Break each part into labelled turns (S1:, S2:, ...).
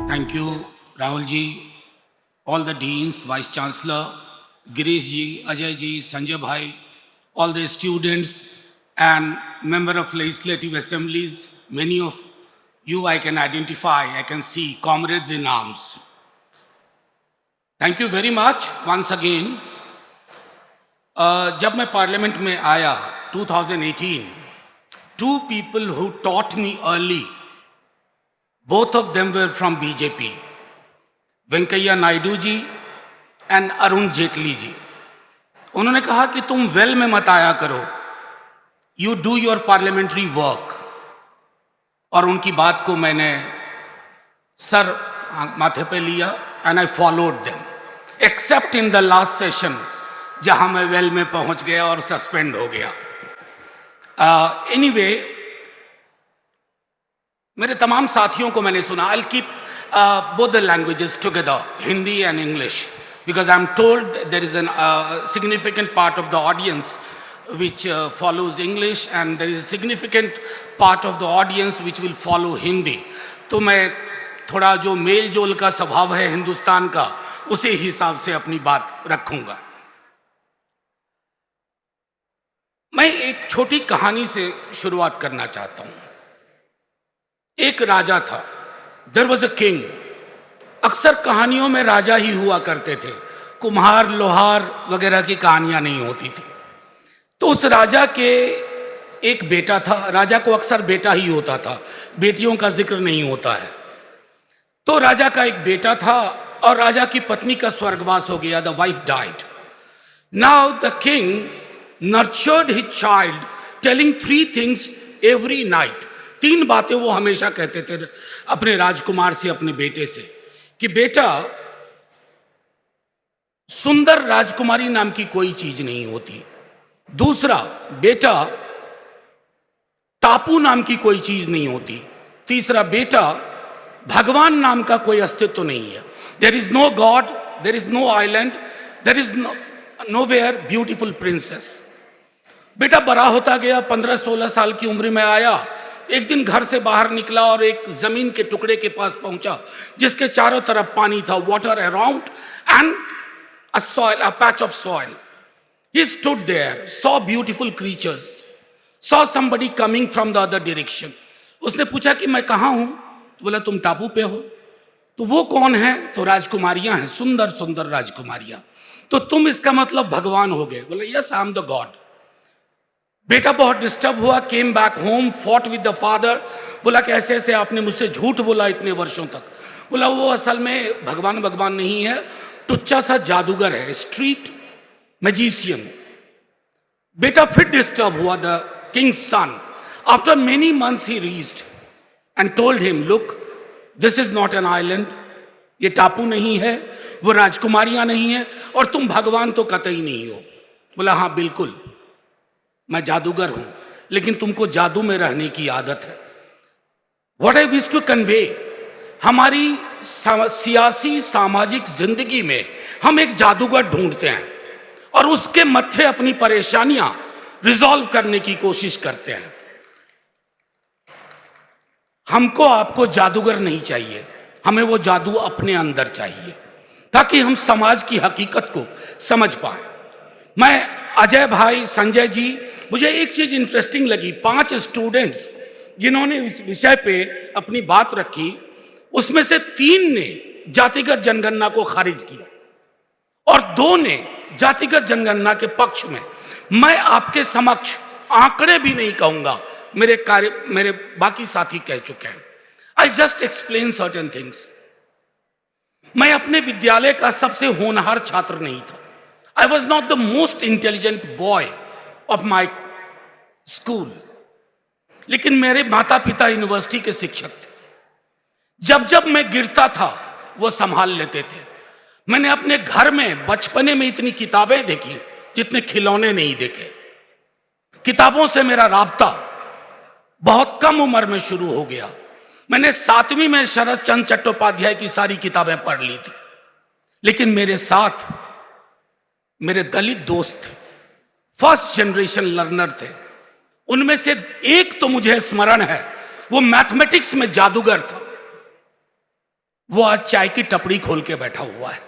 S1: Thank you, Rahul ji, all the deans, vice chancellor, Girish ji, Ajay ji, Sanjay bhai, all the students and member of legislative assemblies. Many of you I can identify, I can see comrades in arms. Thank you very much once again. जब मैं parliament में आया 2018, two people who taught me early, both of them were from BJP, Venkaiah Naidu ji and Arun Jaitley ji. उन्होंने कहा कि तुम well में मत आया करो, you do your parliamentary work. और उनकी बात को मैंने सर माथे पे लिया and I followed them, except in the last session जहां मैं वेल में पहुंच गया और सस्पेंड हो गया. एनीवे, मेरे तमाम साथियों को मैंने सुना. I will keep both the languages together, Hindi and English, because I'm told there is a significant part of the audience which follows English and there is a significant part of the audience which will follow Hindi. तो मैं थोड़ा जो mail जोल का स्वभाव है हिंदुस्तान का, उसी हिसाब से अपनी बात रखूंगा. मैं एक छोटी कहानी से शुरुआत करना चाहता हूं. एक राजा था, There was a king. अक्सर कहानियों में राजा ही हुआ करते थे, कुम्हार लोहार वगैरह की कहानियां नहीं होती थी. तो उस राजा के एक बेटा था. राजा को अक्सर बेटा ही होता था, बेटियों का जिक्र नहीं होता है. तो राजा का एक बेटा था और राजा की पत्नी का स्वर्गवास हो गया. The wife died. Now the king nurtured his child, telling 3 things every night. 3 बातें वो हमेशा कहते थे अपने राजकुमार से, अपने बेटे से, कि बेटा, सुंदर राजकुमारी नाम की कोई चीज नहीं होती. दूसरा, बेटा, टापू नाम की कोई चीज नहीं होती. तीसरा, बेटा, भगवान नाम का कोई अस्तित्व नहीं है. There is no god, there is no island, there is nowhere beautiful princess. बेटा बड़ा होता गया, 15-16 साल की उम्र में आया. एक दिन घर से बाहर निकला और एक जमीन के टुकड़े के पास पहुंचा जिसके चारों तरफ पानी था, water around and a soil, a patch of soil. He stood there, saw beautiful creatures, saw somebody coming from the other direction. उसने पूछा कि मैं कहाँ हूं? तो बोला तुम टापू पे हो. तो वो कौन है? तो राजकुमारियां हैं, सुंदर सुंदर राजकुमारियां. तो तुम इसका मतलब भगवान हो गए? बोला yes, I am the God. बेटा बहुत डिस्टर्ब हुआ, came back home, fought with the father. बोला कि ऐसे ऐसे आपने मुझसे झूठ बोला इतने वर्षों तक. बोला वो असल में भगवान नहीं है, टुच्चा सा जादूगर है, स्ट्रीट मैजिशियन. बेटा फिर डिस्टर्ब हुआ. The king's son, after many months he reached and told him, look, this is not an island, ये टापू नहीं है, वो राजकुमारियां नहीं है, और तुम भगवान तो कतई नहीं हो. बोला हाँ बिल्कुल, मैं जादूगर हूं, लेकिन तुमको जादू में रहने की आदत है. What I wish to convey, हमारी सियासी सामाजिक जिंदगी में हम एक जादूगर ढूंढते हैं और उसके मत्थे अपनी परेशानियां रिजॉल्व करने की कोशिश करते हैं. हमको आपको जादूगर नहीं चाहिए, हमें वो जादू अपने अंदर चाहिए ताकि हम समाज की हकीकत को समझ पाए. मैं, अजय भाई, संजय जी, मुझे एक चीज इंटरेस्टिंग लगी. 5 स्टूडेंट्स जिन्होंने इस विषय पे अपनी बात रखी, उसमें से 3 ने जातिगत जनगणना को खारिज किया और 2 ने जातिगत जनगणना के पक्ष में. मैं आपके समक्ष आंकड़े भी नहीं कहूंगा, मेरे बाकी साथी कह चुके हैं. I just explain certain things. मैं अपने विद्यालय का सबसे होनहार छात्र नहीं था. I was not the most intelligent boy of my school. लेकिन मेरे माता पिता यूनिवर्सिटी के शिक्षक थे. जब जब मैं गिरता था वो संभाल लेते थे. मैंने अपने घर में बचपने में इतनी किताबें देखी जितने खिलौने नहीं देखे. किताबों से मेरा राब्ता बहुत कम उम्र में शुरू हो गया. मैंने 7वीं में शरद चंद्र चट्टोपाध्याय की सारी किताबें पढ़ ली थी. लेकिन मेरे साथ मेरे दलित दोस्त थे, फर्स्ट जनरेशन लर्नर थे. उनमें से एक तो मुझे स्मरण है, वो मैथमेटिक्स में जादूगर था, वो आज चाय की टपड़ी खोल के बैठा हुआ है।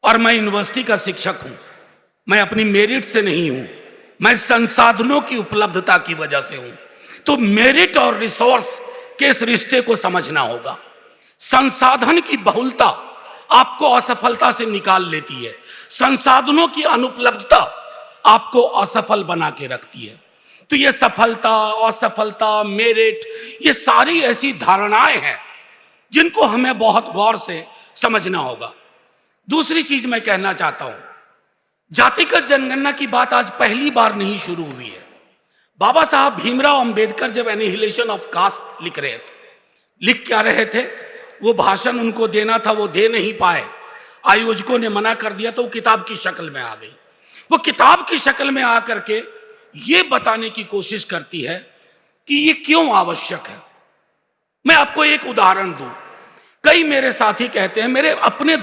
S1: और मैं यूनिवर्सिटी का शिक्षक हूं, मैं अपनी मेरिट से नहीं हूं, मैं संसाधनों की उपलब्धता की वजह से हूं। तो मेरिट और रिसोर्स के इस रिश्ते को समझना होगा। संसाधन की बहुलता आपको असफलता से निकाल लेती है, संसाधनों की अनुपलब्धता आपको असफल बना के रखती है। तो ये सफलता, असफलता, मेरिट, ये सारी ऐसी धारणाएं हैं जिनको हमें बहुत गौर से समझना होगा। दूसरी चीज मैं कहना चाहता हूं, जातिगत जनगणना की बात आज पहली बार नहीं शुरू हुई है। बाबा साहब भीमराव अंबेडकर जब एनिहिलेशन ऑफ कास्ट लिख रहे थे, लिख क्या रहे थे, वो भाषण उनको देना था, वो दे नहीं पाए, आयोजकों ने मना कर दिया, तो वो किताब की शक्ल में आ गई। वो किताब की शक्ल में आकर के ये बताने की कोशिश करती है कि ये क्यों आवश्यक है। मैं आपको एक उदाहरण दूं। कई मेरे साथी कहते हैं, मेरे अपने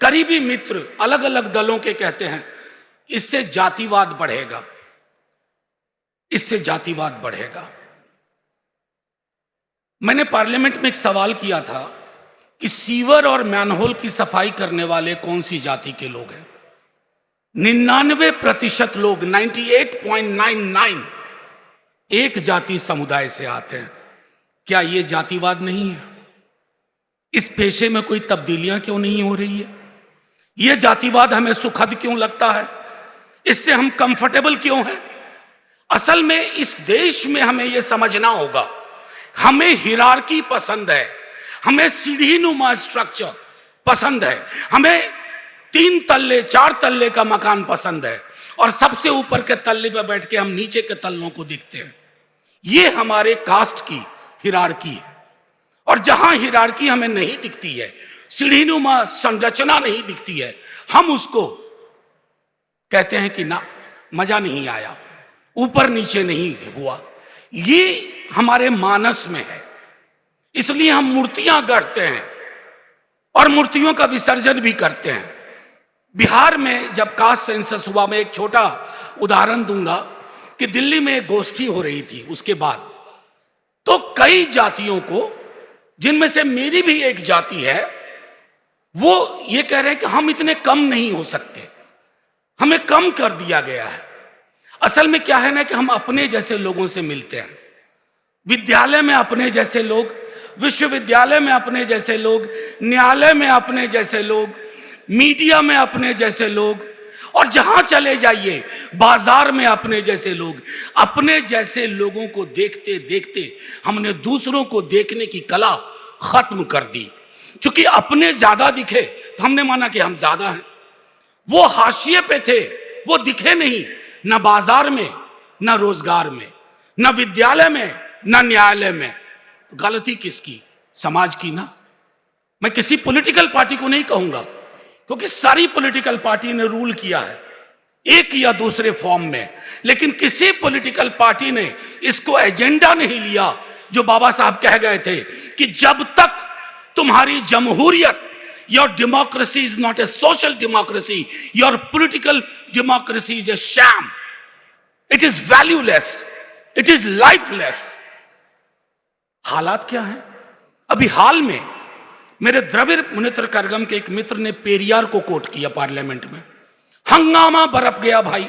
S1: करीबी मित्र अलग अलग दलों के कहते हैं, इससे जातिवाद बढ़ेगा, इससे जातिवाद बढ़ेगा। मैंने पार्लियामेंट में एक सवाल किया था कि सीवर और मैनहोल की सफाई करने वाले कौन सी जाति के लोग हैं। 99% लोग, 98.99 एक जाति समुदाय से आते हैं। क्या यह जातिवाद नहीं है? इस पेशे में कोई तब्दीलियां क्यों नहीं हो रही है? यह जातिवाद हमें सुखद क्यों लगता है? इससे हम कंफर्टेबल क्यों हैं? असल में इस देश में हमें यह समझना होगा, हमें हिरार्की पसंद है, हमें सीढ़ीनुमा स्ट्रक्चर पसंद है, हमें 3 तल्ले 4 तल्ले का मकान पसंद है, और सबसे ऊपर के तल्ले पर बैठ के हम नीचे के तल्लों को देखते हैं। ये हमारे कास्ट की हिरार्की है। और जहां हिरार्की हमें नहीं दिखती है, सीढ़ीनुमा संरचना नहीं दिखती है, हम उसको कहते हैं कि ना, मजा नहीं आया, ऊपर नीचे नहीं हुआ। ये हमारे मानस में है, इसलिए हम मूर्तियां गढ़ते हैं और मूर्तियों का विसर्जन भी करते हैं। बिहार में जब कास्ट सेंसस हुआ, मैं एक छोटा उदाहरण दूंगा कि दिल्ली में एक गोष्ठी हो रही थी, उसके बाद तो कई जातियों को, जिनमें से मेरी भी एक जाति है, वो ये कह रहे हैं कि हम इतने कम नहीं हो सकते, हमें कम कर दिया गया है। असल में क्या है ना कि हम अपने जैसे लोगों से मिलते हैं, विद्यालय में अपने जैसे लोग, विश्वविद्यालय में अपने जैसे लोग, न्यायालय में अपने जैसे लोग, मीडिया में अपने जैसे लोग, और जहां चले जाइए बाजार में अपने जैसे लोग। अपने जैसे लोगों को देखते देखते हमने दूसरों को देखने की कला खत्म कर दी। क्योंकि अपने ज्यादा दिखे तो हमने माना कि हम ज्यादा हैं। वो हाशिए पे थे, वो दिखे नहीं, ना बाजार में, ना रोजगार में, ना विद्यालय में, ना न्यायालय में। तो गलती किसकी? समाज की ना। मैं किसी पॉलिटिकल पार्टी को नहीं कहूंगा, क्योंकि सारी पॉलिटिकल पार्टी ने रूल किया है एक या दूसरे फॉर्म में, लेकिन किसी पॉलिटिकल पार्टी ने इसको एजेंडा नहीं लिया जो बाबा साहब कह गए थे कि जब तक तुम्हारी जमहूरियत, your democracy is not a social democracy, your political democracy is a sham, it is valueless, it is lifeless. हालात क्या है? अभी हाल में मेरे द्रविड़ मुनित्र करगम के एक मित्र ने पेरियार को कोट किया पार्लियामेंट में, हंगामा बरप गया भाई।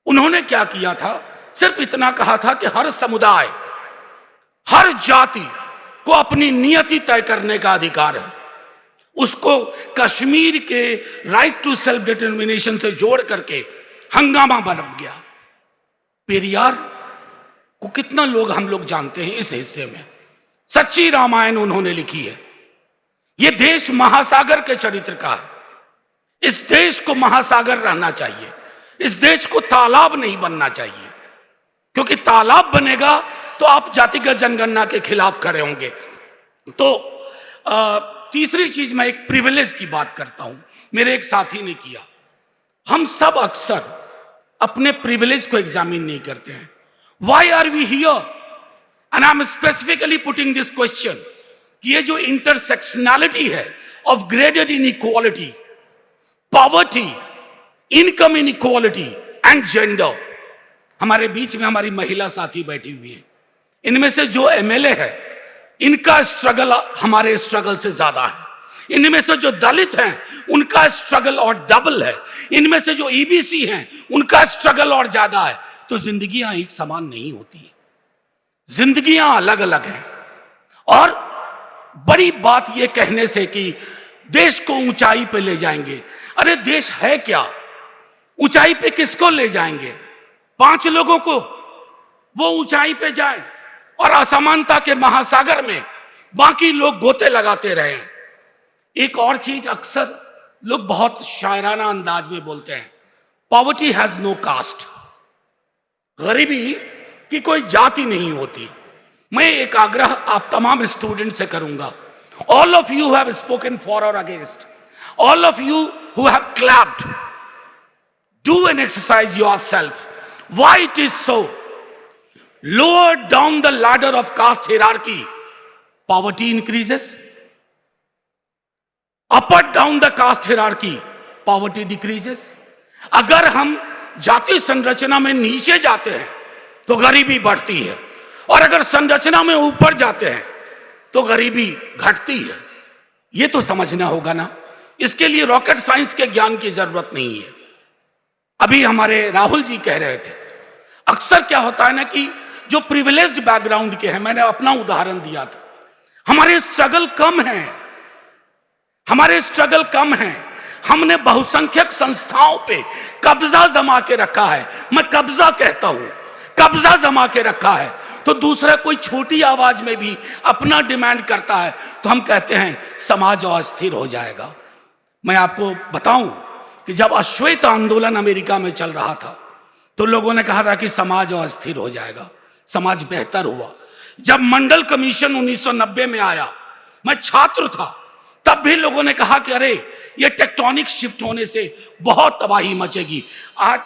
S1: उन्होंने क्या किया था? सिर्फ इतना कहा था कि हर समुदाय, हर जाति को अपनी नियति तय करने का अधिकार है। उसको कश्मीर के राइट टू सेल्फ डिटर्मिनेशन से जोड़ करके हंगामा बरप गया। पेरियार को कितना लोग हम लोग जानते हैं इस हिस्से में? सच्ची रामायण उन्होंने लिखी है। यह देश महासागर के चरित्र का है। इस देश को महासागर रहना चाहिए, इस देश को तालाब नहीं बनना चाहिए, क्योंकि तालाब बनेगा तो आप जातिगत जनगणना के खिलाफ खड़े होंगे। तो तीसरी चीज, मैं एक प्रिविलेज की बात करता हूं, मेरे एक साथी ने किया। हम सब अक्सर अपने प्रिविलेज को एग्जामिन नहीं करते हैं। Why are we here? And I'm specifically putting this question कि ये जो इंटरसेक्शनैलिटी है of graded inequality, poverty, income inequality and gender, हमारे बीच में हमारी महिला साथी बैठी हुई है। इनमें से जो एमएलए है इनका स्ट्रगल हमारे स्ट्रगल से ज्यादा है। इनमें से जो दलित हैं उनका स्ट्रगल और डबल है। इनमें से जो ईबीसी हैं उनका स्ट्रगल और ज्यादा है। तो जिंदगियां एक समान नहीं होती, जिंदगियां अलग अलग हैं। और बड़ी बात यह कहने से कि देश को ऊंचाई पे ले जाएंगे, अरे देश है क्या? ऊंचाई पे किसको ले जाएंगे? 5 लोगों को वो ऊंचाई पे जाए और असमानता के महासागर में बाकी लोग गोते लगाते रहे। एक और चीज अक्सर लोग बहुत शायराना अंदाज में बोलते हैं, पॉवर्टी हैज नो कास्ट। गरीबी की कोई जाति नहीं होती। मैं एक आग्रह आप तमाम स्टूडेंट से करूंगा, all of you have spoken for और against, all of you who have clapped, do an exercise yourself, why it is so. Lower down the ladder of caste hierarchy, poverty increases. Upper down the caste hierarchy, poverty decreases. अगर हम जाति संरचना में नीचे जाते हैं तो गरीबी बढ़ती है, और अगर संरचना में ऊपर जाते हैं तो गरीबी घटती है। यह तो समझना होगा ना। इसके लिए रॉकेट साइंस के ज्ञान की जरूरत नहीं है। अभी हमारे राहुल जी कह रहे थे, अक्सर क्या होता है ना कि जो प्रिविलेज्ड बैकग्राउंड के हैं, मैंने अपना उदाहरण दिया था, हमारे स्ट्रगल कम है, हमारे स्ट्रगल कम है। हमने बहुसंख्यक संस्थाओं पे कब्जा जमा के रखा है। मैं कब्जा कहता हूं, कब्जा जमा के रखा है। तो दूसरा कोई छोटी आवाज में भी अपना डिमांड करता है तो हम कहते हैं समाज अस्थिर हो जाएगा। मैं आपको बताऊं कि जब अश्वेत आंदोलन अमेरिका में चल रहा था तो लोगों ने कहा था कि समाज अस्थिर हो जाएगा, समाज बेहतर हुआ। जब मंडल कमीशन 1990 में आया, मैं छात्र था, तब भी लोगों ने कहा कि अरे ये टेक्टोनिक शिफ्ट होने से बहुत तबाही मचेगी। आज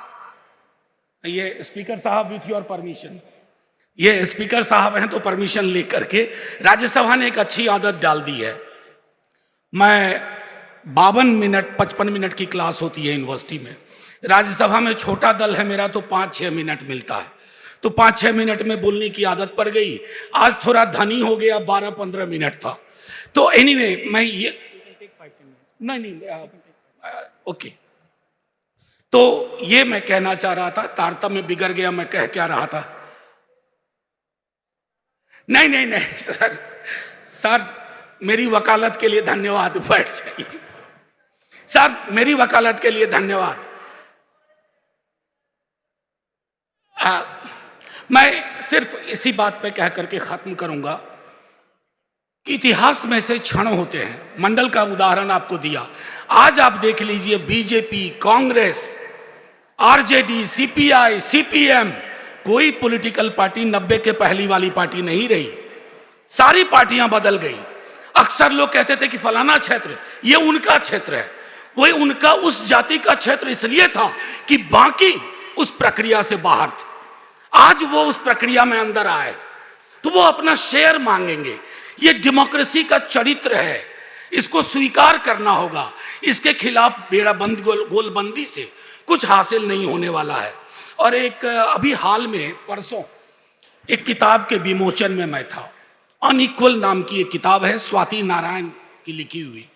S1: ये स्पीकर साहब विथ योर परमिशन, ये स्पीकर साहब हैं तो परमिशन लेकर के राज्यसभा ने एक अच्छी आदत डाल दी है। मैं 52 मिनट 55 मिनट की क्लास होती है यूनिवर्सिटी में, राज्यसभा में छोटा दल है मेरा तो 5-6 मिनट मिलता है, तो 5-6 मिनट में बोलने की आदत पड़ गई। आज थोड़ा धनी हो गया, 12-15 मिनट था। तो एनीवे मैं ये नहीं ओके, तो ये मैं कहना चाह रहा था, तारतम्य में बिगड़ गया, मैं कह क्या रहा था। नहीं सर मेरी वकालत के लिए धन्यवाद। बैठ जाइए सर, मेरी वकालत के लिए धन्यवाद। मैं सिर्फ इसी बात पे कह करके खत्म करूंगा कि इतिहास में से क्षण होते हैं। मंडल का उदाहरण आपको दिया। आज आप देख लीजिए, BJP, Congress, RJD, CPI, CPM, कोई पॉलिटिकल पार्टी 90 के पहली वाली पार्टी नहीं रही। सारी पार्टियां बदल गई। अक्सर लोग कहते थे कि फलाना क्षेत्र ये उनका क्षेत्र है, वही उनका उस जाति का क्षेत्र इसलिए था कि बाकी उस प्रक्रिया से बाहर थे। आज वो उस प्रक्रिया में अंदर आए तो वो अपना शेयर मांगेंगे। ये डेमोक्रेसी का चरित्र है, इसको स्वीकार करना होगा। इसके खिलाफ बेड़ाबंद गोलबंदी से कुछ हासिल नहीं होने वाला है। और एक अभी हाल में परसों एक किताब के विमोचन में मैं था, अनइक्वल नाम की एक किताब है, स्वाति नारायण की लिखी हुई।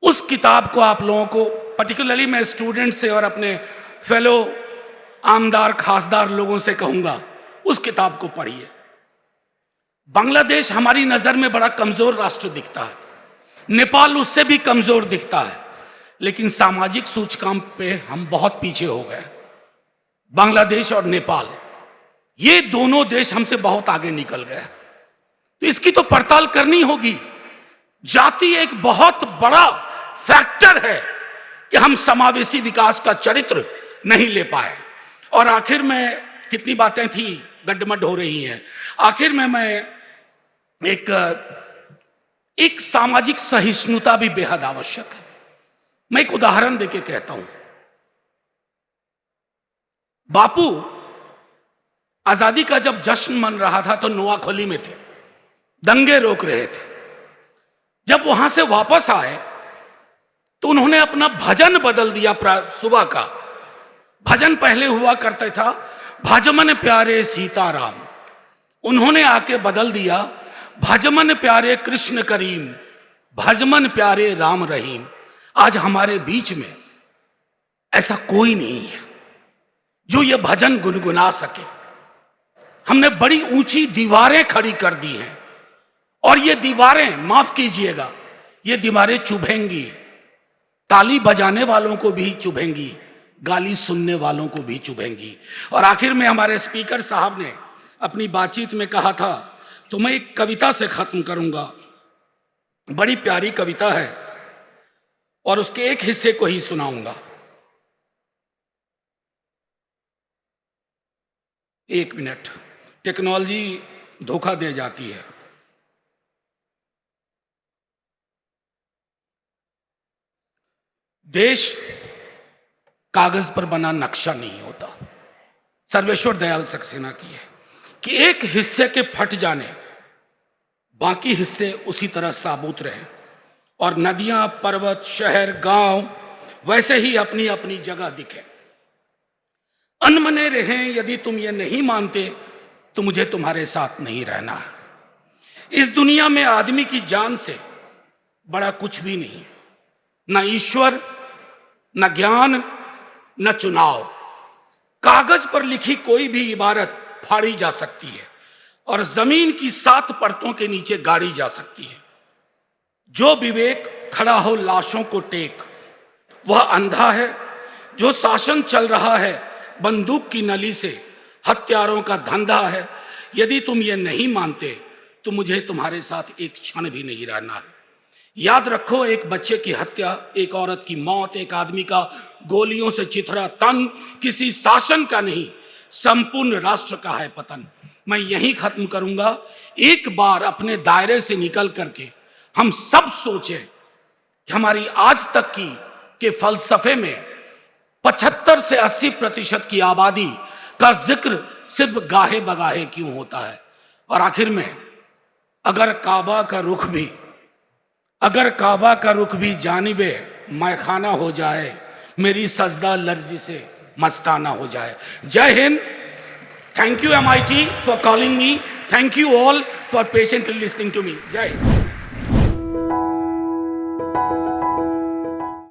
S1: उस किताब को आप लोगों को, पर्टिकुलरली मैं स्टूडेंट से और अपने फेलो आमदार खासदार लोगों से कहूंगा, उस किताब को पढ़िए। बांग्लादेश हमारी नजर में बड़ा कमजोर राष्ट्र दिखता है, नेपाल उससे भी कमजोर दिखता है, लेकिन सामाजिक सूचकांक पे हम बहुत पीछे हो गए। बांग्लादेश और नेपाल, ये दोनों देश हमसे बहुत आगे निकल गए। तो इसकी तो पड़ताल करनी होगी। जाति एक बहुत बड़ा फैक्टर है कि हम समावेशी विकास का चरित्र नहीं ले पाए। और आखिर में कितनी बातें थी, गड्ढमड हो रही हैं। आखिर में मैं एक सामाजिक सहिष्णुता भी बेहद आवश्यक है। मैं एक उदाहरण देके कहता हूं। बापू आजादी का जब जश्न मन रहा था तो नोआखोली में थे, दंगे रोक रहे थे। जब वहां से वापस आए तो उन्होंने अपना भजन बदल दिया। सुबह का भजन पहले हुआ करता था, भजमन प्यारे सीताराम। उन्होंने आके बदल दिया, भजमन प्यारे कृष्ण करीम, भजमन प्यारे राम रहीम। आज हमारे बीच में ऐसा कोई नहीं है जो ये भजन गुनगुना सके। हमने बड़ी ऊंची दीवारें खड़ी कर दी हैं और ये दीवारें, माफ कीजिएगा, ये दीवारें चुभेंगी, ताली बजाने वालों को भी चुभेंगी, गाली सुनने वालों को भी चुभेंगी। और आखिर में हमारे स्पीकर साहब ने अपनी बातचीत में कहा था, तो मैं एक कविता से खत्म करूंगा। बड़ी प्यारी कविता है और उसके एक हिस्से को ही सुनाऊंगा। एक मिनट, टेक्नोलॉजी धोखा दे जाती है। देश कागज पर बना नक्शा नहीं होता। सर्वेश्वर दयाल सक्सेना की है कि एक हिस्से के फट जाने, बाकी हिस्से उसी तरह साबुत रहे और नदियां, पर्वत, शहर, गांव वैसे ही अपनी अपनी जगह दिखे। अनमने रहें यदि तुम ये नहीं मानते तो मुझे तुम्हारे साथ नहीं रहना है। इस दुनिया में आदमी की जान से बड़ा कुछ भी नहीं, न ईश्वर, न ज्ञान, न चुनाव। कागज पर लिखी कोई भी इबारत फाड़ी जा सकती है और जमीन की 7 परतों के नीचे गाड़ी जा सकती है। जो विवेक खड़ा हो लाशों को टेक, वह अंधा है। जो शासन चल रहा है बंदूक की नली से, हत्यारों का धंधा है। यदि तुम ये नहीं मानते तो मुझे तुम्हारे साथ एक क्षण भी नहीं रहना है। याद रखो, एक बच्चे की हत्या, एक औरत की मौत, एक आदमी का गोलियों से चिथड़ा तन किसी शासन का नहीं, संपूर्ण राष्ट्र का है पतन। मैं यहीं खत्म करूंगा। एक बार अपने दायरे से निकल करके हम सब सोचें कि हमारी आज तक के फलसफे में 75 से 80% की आबादी का जिक्र सिर्फ गाहे बगाहे क्यों होता है। और आखिर में अगर काबा का रुख भी जानिबे मैखाना हो जाए, मेरी सजदा लर्जी से मस्ताना हो जाए। जय Hind. Thank you MIT for calling me. Thank you all for patiently listening to me. Jai Hind.